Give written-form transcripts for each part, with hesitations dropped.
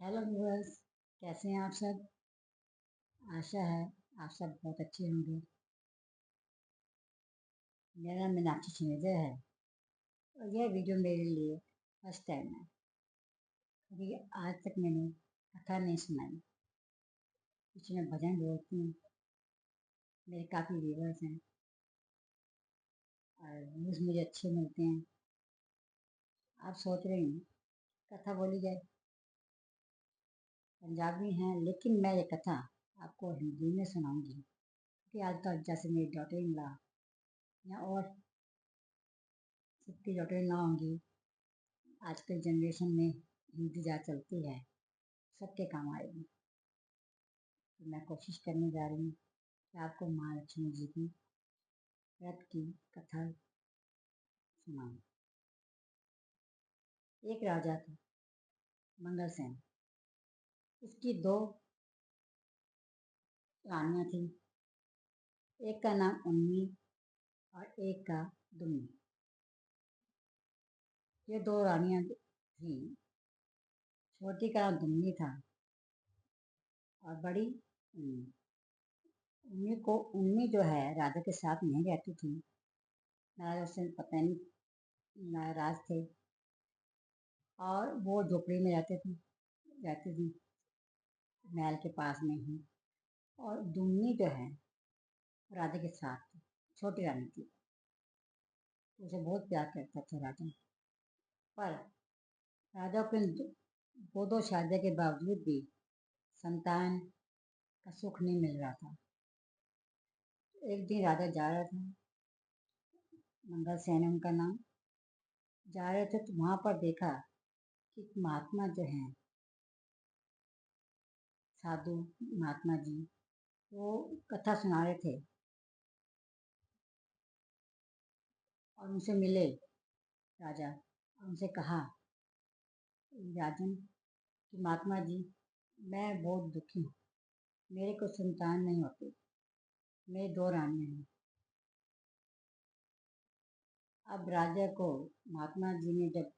Hello viewers, कैसे हैं आप सब। आशा है आप सब बहुत अच्छे होंगे। मेरा नाम मीनाक्षी छिनेजा है और यह वीडियो मेरे लिए फर्स्ट टाइम है, क्योंकि आज तक मैंने कथा नहीं सुनाई। कुछ मैं भजन बोलती हूँ। मेरे काफ़ी व्यूअर्स हैं और व्यूज़ मुझे अच्छे मिलते हैं। आप सोच रहे हैं कथा बोली जाए। पंजाबी हैं, लेकिन मैं ये कथा आपको हिंदी में सुनाऊंगी, क्योंकि आजकल जैसे मेरी डॉटर इन लॉ या और सबकी डॉटर इन लॉ होंगी, आजकल जनरेशन में हिंदी ज़्यादा चलती है, सबके काम आएगी। तो मैं कोशिश करने जा रही हूँ कि आपको महालक्ष्मी जी की व्रत की कथा सुनाऊं। एक राजा था, मंगलसेन। उसकी दो रानियां थी। एक का नाम उन्नी और एक का दुम्नी। ये दो रानियां थी। छोटी का नाम दुम्नी था और बड़ी उन्नी। उन्नी जो है राजा के साथ नहीं रहती थी। राजा से पता नहीं नाराज थे और वो झोपड़ी में रहती थी, महल के पास में ही। और दुम्नी जो है राजा के साथ थी, छोटी रानी थी। उसे बहुत प्यार करता था राजा। पर राजा को इन दो दो शादी के बावजूद भी संतान का सुख नहीं मिल रहा था। एक दिन राजा जा रहा था, मंगलसेन उनका नाम, जा रहे थे तो वहां पर देखा कि महात्मा जो हैं, साधु महात्मा जी, वो कथा सुना रहे थे। और उनसे मिले राजा और उनसे कहा, राजन कि महात्मा जी, मैं बहुत दुखी हूँ, मेरे को संतान नहीं होती, मेरी दो रानियां हैं। अब राजा को महात्मा जी ने जब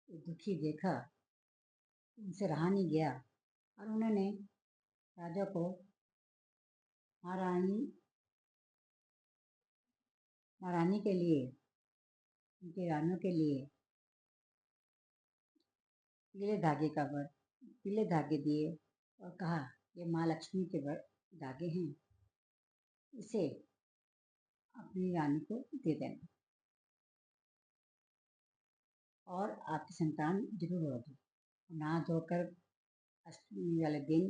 दुखी देखा, उनसे रहा नहीं गया और उन्होंने राजा को महारानी महारानी के लिए, उनकी रानियों के लिए पीले धागे दिए और कहा, ये माँ लक्ष्मी के धागे हैं, इसे अपनी रानी को दे देना और आपकी संतान जरूर होगी। नहा धोकर अष्टमी वाले दिन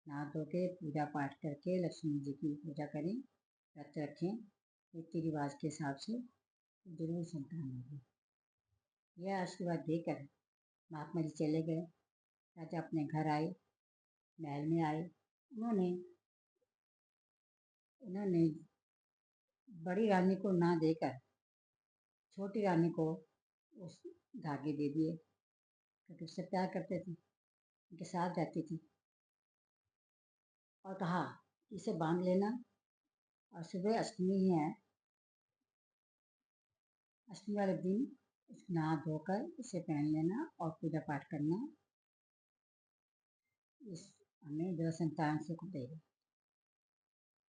नहा धो के पूजा पाठ करके लक्ष्मी जी की पूजा करें, व्रत रखें, रीति रिवाज के हिसाब से जरूर संतान होगी। यह आशीर्वाद देकर महात्मा जी चले गए। राजा अपने घर आए, महल में आए। उन्होंने उन्होंने बड़ी रानी को ना देकर छोटी रानी को उस धागे दे दिए, क्योंकि उससे प्यार करते थे, उनके साथ रहती थी। और कहा, इसे बांध लेना और सुबह अष्टमी ही है, अष्टमी वाले दिन नहा धोकर इसे पहन लेना और पूजा पाठ करना, इस हमें जो संतान सुख देगा।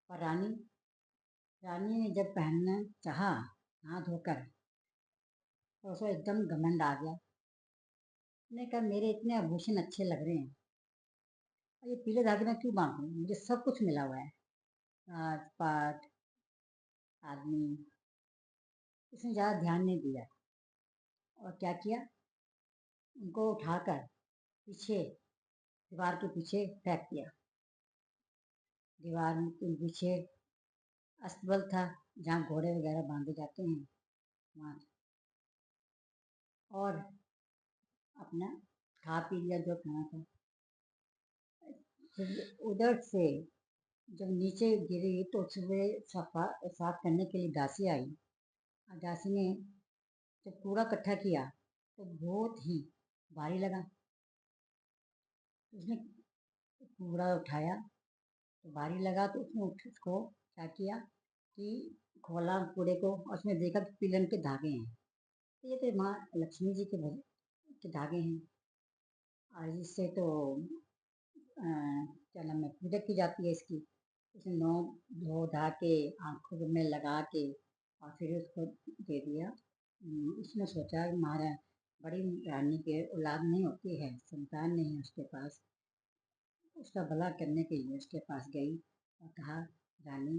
और रानी ने जब पहनना चाहा नहा धोकर, तो उसको एकदम घमंड आ गया। उसने कहा, मेरे इतने आभूषण अच्छे लग रहे हैं और ये पीले धागे में क्यों बांधूं, मुझे सब कुछ मिला हुआ है, राज पाट आदमी। उसने ज़्यादा ध्यान नहीं दिया और क्या किया, उनको उठाकर पीछे दीवार के पीछे फेंक दिया। दीवार के पीछे अस्तबल था, जहाँ घोड़े वगैरह बांधे जाते हैं वहाँ। और अपना खा पी लिया जो खाना था। फिर उधर से जब नीचे गिरी तो सुबह साफ करने के लिए दासी आई। और दासी ने जब कूड़ा इकट्ठा किया तो बहुत ही भारी लगा। उसने कूड़ा उठाया तो भारी लगा, तो उसने उसको क्या किया कि खोला कूड़े को और उसने देखा कि पीलन के धागे हैं। तो ये तो माँ लक्ष्मी जी के धागे हैं। और इससे तो क्या नाम है, पूजा की जाती है इसकी। इसने नौ धो धा के आँखों में लगा के और फिर उसको दे दिया। उसने सोचा कि बड़ी रानी के औलाद नहीं होती है, संतान नहीं है उसके पास। उसका भला करने के लिए उसके पास गई और कहा, रानी,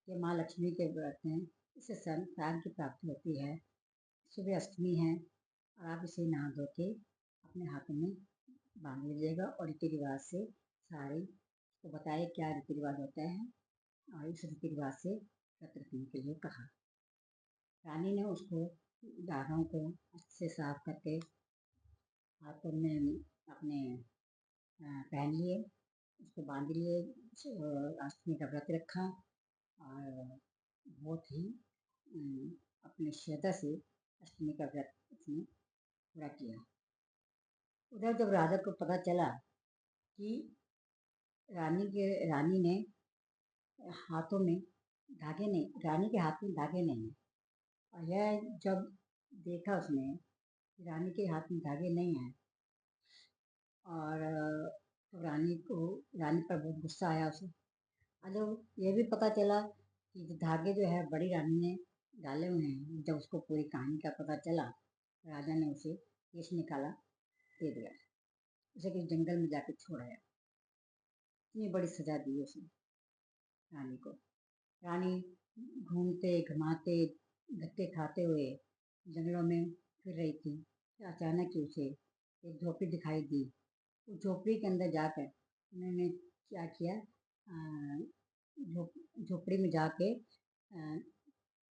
ये माँ लक्ष्मी के व्रत हैं, इससे संतान की प्राप्ति होती है। सुबह अष्टमी है और आप इसे नहा धो के अपने हाथों में बांध लीजिएगा और रीति रिवाज से सारे को बताए क्या रीति रिवाज होता है और इस रीति रिवाज से व्रत रखने के लिए कहा। रानी ने उसको दाढ़ों को अच्छे से साफ करके हाथों में अपने पहन लिए, उसको बांध लिए, अष्टमी का व्रत रखा और बहुत ही अपने श्रद्धा से अष्टमी का व्रत उसने पूरा किया। उधर जब राजा को पता चला कि रानी ने हाथों में धागे नहीं, रानी के हाथ में धागे नहीं है, और यह जब देखा उसने कि रानी के हाथ में धागे नहीं है और तो रानी पर बहुत गुस्सा आया उसे। और जब ये भी पता चला कि धागे जो है बड़ी रानी ने डाले हुए हैं, जब उसको पूरी कहानी का पता चला, राजा ने उसे केस निकाला, दे दिया, उसे किसी जंगल में जाकर छोड़ाया। इतनी बड़ी सजा दी उसे रानी को। रानी घूमते घुमाते धक्के खाते हुए जंगलों में फिर रही थी। अचानक ही उसे एक झोपड़ी दिखाई दी। उस झोपड़ी के अंदर जाकर उन्होंने क्या किया, झोपड़ी में जाके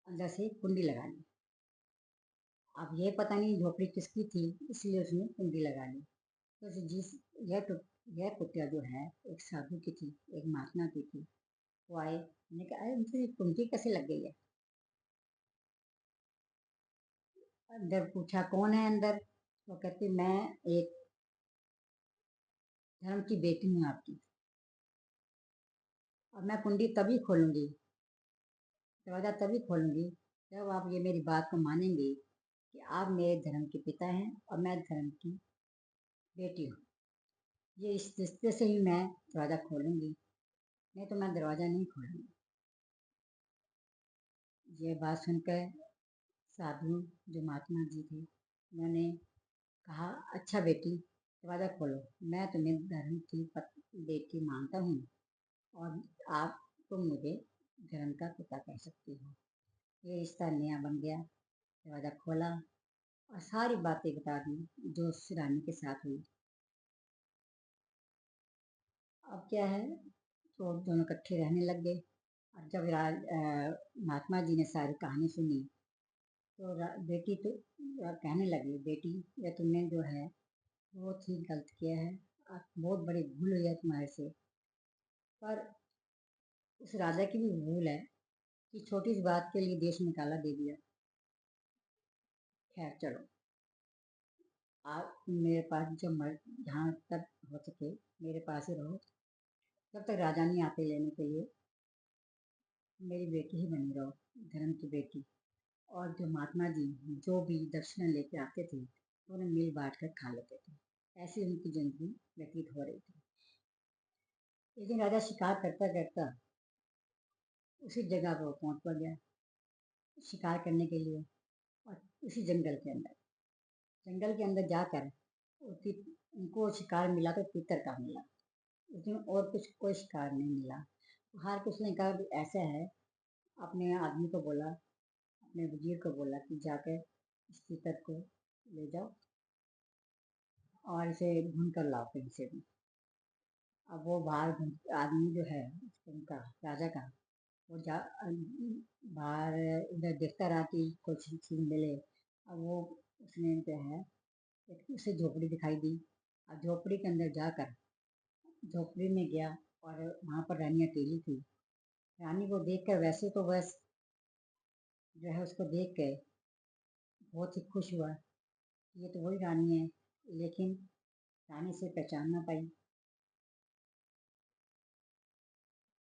अंदर से कुंडी लगा ली। अब ये पता नहीं झोपड़ी किसकी थी, इसलिए उसने कुंडी लगा ली। तो जिस यह कुटिया जो है एक साधु की थी, एक महात्मा की थी। वो आए, मैंने कहा, अरे उनसे कुंडी कैसे लग गई है? अंदर पूछा, कौन है अंदर? वो कहती, मैं एक धर्म की बेटी हूँ आपकी, और मैं कुंडी तभी खोलूंगी, दरवाजा तभी खोलूंगी जब आप ये मेरी बात को मानेंगे कि आप मेरे धर्म के पिता हैं और मैं धर्म की बेटी हूँ। ये इस रिश्ते से ही मैं दरवाजा खोलूंगी, नहीं तो मैं दरवाजा नहीं खोलूंगी। ये बात सुनकर साधु जो महात्मा जी थे, उन्होंने कहा, अच्छा बेटी, दरवाजा खोलो, मैं तुम्हें धर्म की बेटी मानता हूँ और आप तुम मुझे धर्म का पिता कह सकती हो। ये रिश्ता नया बन गया। दरवाजा खोला और सारी बातें बता दी जो उस रानी के साथ हुई। अब क्या है, तो दोनों इकट्ठे रहने लग गए। और जब महात्मा जी ने सारी कहानी सुनी तो बेटी तो कहने लगी, बेटी, ये तुमने जो है बहुत ही गलत किया है, बहुत बड़ी भूल हुई है तुम्हारे से। पर उस राजा की भी भूल है कि छोटी सी बात के लिए देश निकाला दे दिया। खैर चलो, आप मेरे पास जहाँ तक हो सके मेरे पास ही रहो, जब तक राजा नहीं आते लेने के लिए मेरी बेटी ही बनी रहो, धर्म की बेटी। और जो महात्मा जी जो भी दक्षिणा लेके आते थे तो उन्हें मिल बांट कर खा लेते थे। ऐसी उनकी जिंदगी व्यतीत हो रही थी। एक दिन राजा शिकार करता करता उसी जगह पर पहुंच गया शिकार करने के लिए, और उसी जंगल के अंदर जाकर उनको शिकार मिला तो तीतर का मिला। उसमें और कुछ कोई शिकार नहीं मिला। हार के उसने कहा, ऐसा है, अपने आदमी को बोला, अपने वजीर को बोला कि जाकर इस तीतर को ले जाओ और इसे ढूंढ कर लाओ कहीं से भी। अब वो आदमी जो है उनका राजा का, वो बाहर उधर देखता रहा कि कुछ चीज मिले। अब वो उसने जो है उसे झोपड़ी दिखाई दी और झोपड़ी के अंदर जाकर झोपड़ी में गया और वहां पर रानी अकेली थी। रानी को देखकर वैसे तो बस जो है उसको देख के बहुत ही खुश हुआ, ये तो वही रानी है, लेकिन रानी से पहचान ना पाई।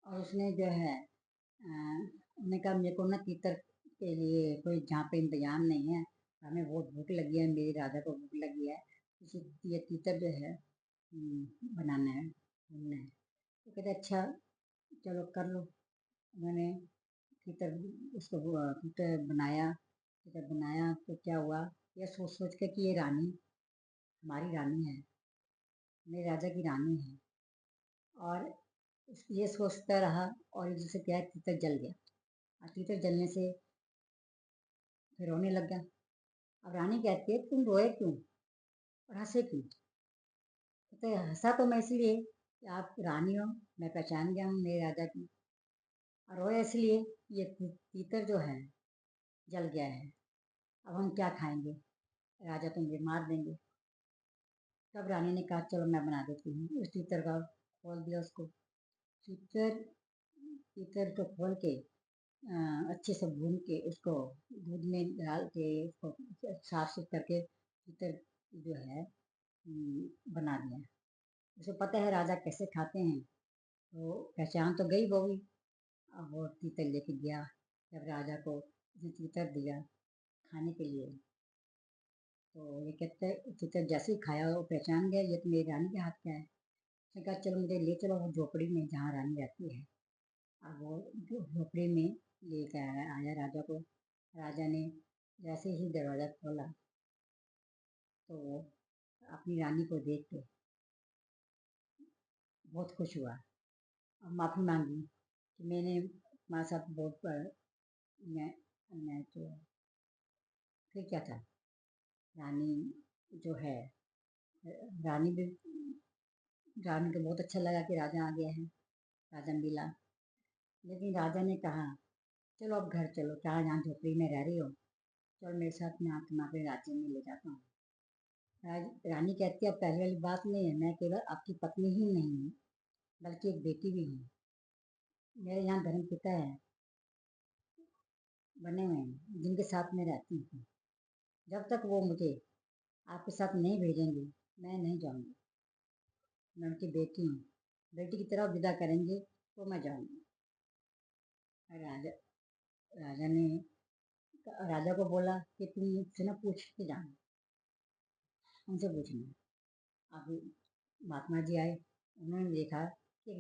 और उसने जो है उन्होंने कहा, मेरे को ना तीतर के लिए कोई जहाँ पे इंतजाम नहीं है, हमें बहुत भूख लगी है, मेरी राजा को भूख लगी है, ये तीतर जो है बनाना है, घूमना है। तो कहते अच्छा चलो कर लो। मैंने तीतर उसको तीतर बनाया। तीतर बनाया तो क्या हुआ, ये सोच सोच के कि ये रानी हमारी रानी है, मेरे राजा की रानी है। और ये सोचता रहा और जैसे क्या है, तीतर जल गया। और तीतर जलने से फिर रोने लग गया। अब रानी कहती है तुम रोए क्यों और हंसे क्यों? कहते हंसा तो मैं इसलिए कि आप रानी हो, मैं पहचान गया हूँ मेरे राजा की। और रोए इसलिए ये तीतर जो है जल गया है, अब हम क्या खाएंगे, राजा तो मुझे मार देंगे। तब रानी ने कहा चलो मैं बना देती हूँ। उस तीतर का खोल दिया उसको। तीतर तीतर को खोल के अच्छे से भून के उसको दूध में डाल के उसको साफ सुथ करके तीतर जो है बना दिया। उसे पता है राजा कैसे खाते हैं, तो पहचान तो गई वो भी। अब वो तीतर लेके गया। जब राजा को उसने तीतर दिया खाने के लिए, तो ये कहते तीतर जैसे ही खाया वो पहचान गया ये तो मेरी रानी के हाथ का है। उसने कहा चलो मुझे ले चलो वो झोपड़ी में जहाँ रानी रहती है। अब वो झोपड़ी में लेकर आया राजा को। राजा ने जैसे ही दरवाज़ा खोला तो वो अपनी रानी को देख के बहुत खुश हुआ और माफ़ी मांगी कि मैंने तुम्हारे साथ बहुत मैं अन्याय किया। फिर क्या था, रानी जो है, रानी भी रानी को बहुत अच्छा लगा कि राजा आ गया है, राजा मिला। लेकिन राजा ने कहा चलो अब घर चलो, क्या यहाँ झोपड़ी में रह रही हो, चलो मेरे साथ मैं तुम्हारे राज्य में ले जाता हूँ। रानी कहती है अब पहले वाली बात नहीं है, मैं केवल आपकी पत्नी ही नहीं हूँ बल्कि एक बेटी भी हूँ। मेरे यहाँ धर्म पिता है बने हुए हैं जिनके साथ मैं रहती हूँ। जब तक वो मुझे आपके साथ नहीं भेजेंगे मैं नहीं जाऊँगी। मैं उनकी बेटी हूँ, बेटी की तरह विदा करेंगे तो मैं जाऊँगी। राजा राजा ने राजा को बोला कि तुम मुझसे ना पूछ के जाना, उनसे पूछना। अब महात्मा जी आए, उन्होंने देखा कि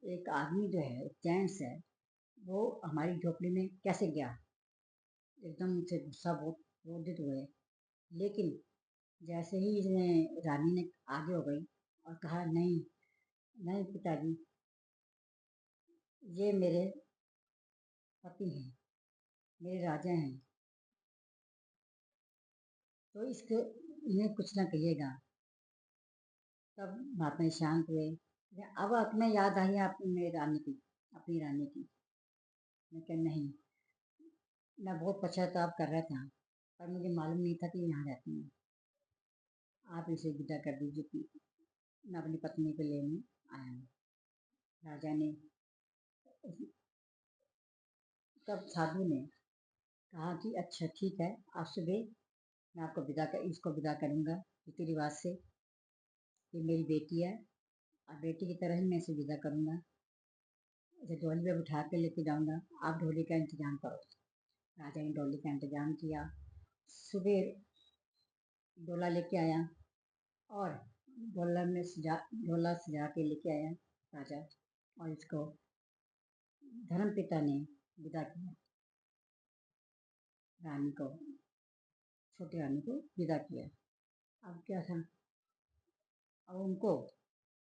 एक आदमी जो है जेंट्स है वो हमारी झोपड़ी में कैसे गया। एकदम से गुस्सा बहुत क्रोधित हुए। लेकिन जैसे ही इसने रानी ने आगे हो गई और कहा नहीं नहीं पिताजी, ये मेरे पति हैं, मेरे राजा हैं, तो इसको इन्हें कुछ ना कहिएगा। तब महात्मा शांत हुए। अब तुम्हें याद आई अपनी रानी की, अपनी रानी की। मैं कहा नहीं, मैं बहुत पश्चाताप कर रहा था पर मुझे मालूम नहीं था कि यहाँ रहती हैं। आप इसे विदा कर दीजिए कि मैं अपनी पत्नी को लेने आया हूँ। राजा ने तब साधु ने कहा कि अच्छा ठीक है, आप सुबह मैं आपको इसको विदा करूँगा रीति रिवाज से। ये मेरी बेटी है और बेटी की तरह ही मैं इसे विदा करूँगा। इसे डोली में बिठा के लेके जाऊँगा, आप डोली का इंतजाम करो। राजा ने डोली का इंतजाम किया। सुबह डोला लेके आया और डोला सजा के लेके आया राजा। और इसको धर्मपिता ने विदा किया, रानी को, छोटी रानी को विदा किया। अब क्या था, अब उनको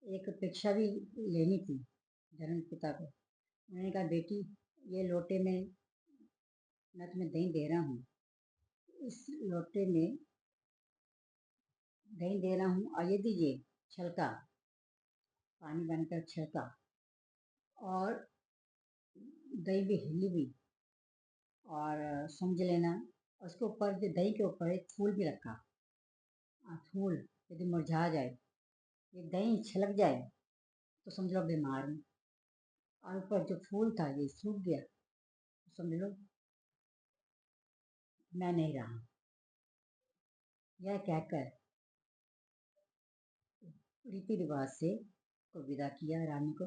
एक परीक्षा भी लेनी थी धर्मपिता को। उन्होंने कहा बेटी, ये लोटे में मैं तुम्हें दही दे रहा हूँ, इस लोटे में दही दे रहा हूँ और यदि ये छलका पानी बनकर छलका और दही भी हिली भी और समझ लेना उसके ऊपर, जो दही के ऊपर एक फूल भी रखा, फूल यदि मुरझा जाए, ये दही छलक जाए तो समझ लो बीमार हूँ, और ऊपर जो फूल था ये सूख गया तो समझ लो मैं नहीं रहा। यह कहकर रीति रिवाज से को विदा किया रानी को।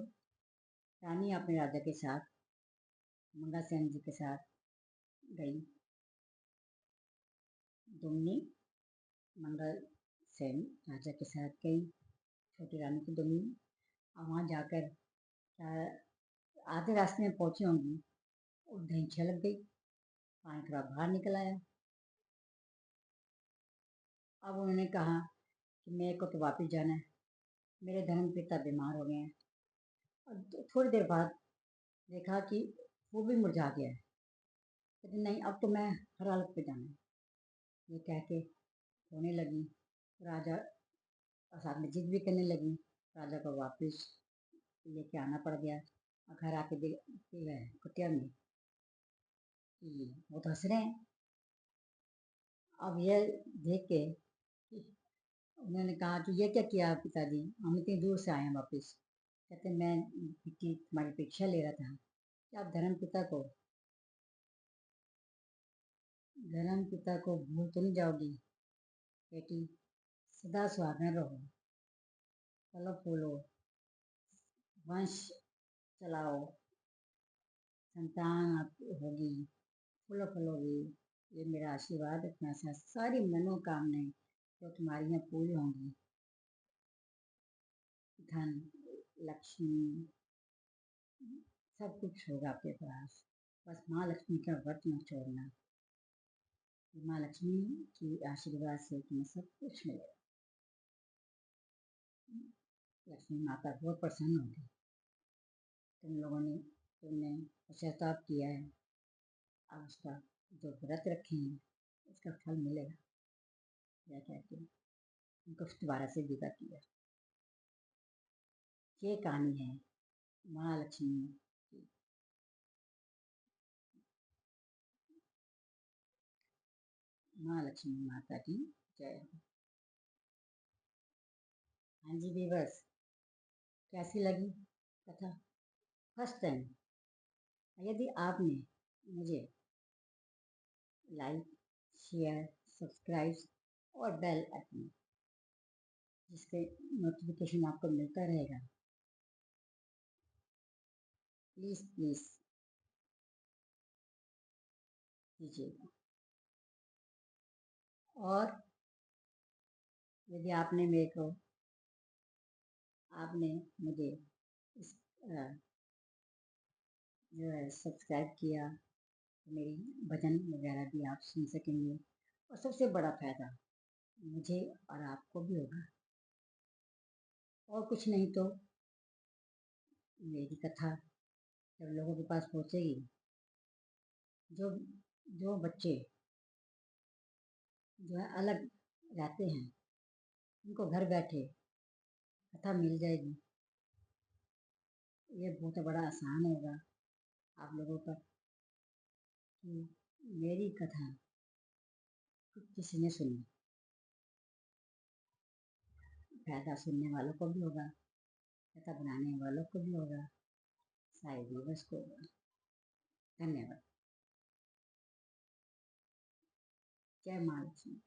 रानी अपने राजा के साथ, मंगा सेन जी के साथ गई। दुमनी मंगल स्वयं राजा के साथ गई छोटी रानी की डोली। और वहाँ जाकर आधे रास्ते में पहुंची होंगी और दही छलक गई, पानी थोड़ा बाहर निकल आया। अब उन्होंने कहा कि मेरे को तो वापस जाना है, मेरे धर्म पिता बीमार हो गए हैं। और थोड़ी देर बाद देखा कि वो भी मुरझा गया है, लेकिन नहीं अब तो मैं हर हालत पे जाना है, ये कह के रोने लगी। राजा साथ में जिद भी करने लगी। राजा को वापस लेके आना पड़ गया। और घर आके देखते हैं कुटिया में कि वो तो हंस रहे हैं। अब ये देख के उन्होंने कहा कि ये क्या किया पिताजी, हम इतनी दूर से आए हैं वापस। कहते मैं बेटी तुम्हारी परीक्षा ले रहा था कि आप धर्म पिता को भूल तो नहीं जाओगी बेटी, सदा सुहागन रहो, फलो फूलो, वंश चलाओ, संतान आपकी होगी, फूलो फलोगी, ये मेरा आशीर्वाद अपना साथ सारी मनोकामनाएं जो तुम्हारी यहाँ पूरी होंगी। धन लक्ष्मी सब कुछ होगा आपके पास, बस माँ लक्ष्मी का व्रत न छोड़ना। माँ लक्ष्मी की आशीर्वाद से तुम्हें सब कुछ मिलेगा। लक्ष्मी माता बहुत प्रसन्न होगी। तुमने पश्चाताप किया है, अब उसका जो व्रत रखे हैं उसका फल मिलेगा। क्या कहते हैं, उनको दोबारा से विदा किया। ये कहानी है माँ लक्ष्मी की। माँ लक्ष्मी माता की जय। हाँ जी व्यूअर्स, कैसी लगी कथा? फर्स्ट टाइम यदि आपने मुझे लाइक शेयर सब्सक्राइब और बेल आइकन जिसके नोटिफिकेशन आपको मिलता रहेगा, प्लीज़ प्लीज़ कीजिएगा। और यदि आपने मुझे इस जो है सब्सक्राइब किया तो मेरी भजन वगैरह भी आप सुन सकेंगे। और सबसे बड़ा फायदा मुझे और आपको भी होगा। और कुछ नहीं तो मेरी कथा जब लोगों के पास पहुंचेगी, जो जो बच्चे जो है अलग रहते हैं उनको घर बैठे कथा मिल जाएगी। ये बहुत बड़ा आसान होगा आप लोगों पर कि मेरी कथा किसी ने सुनी। फायदा सुनने वालों को भी होगा, कथा बनाने वालों को भी होगा, सारे व्यूअर्स को होगा। धन्यवाद। जय माँ लक्ष्मी।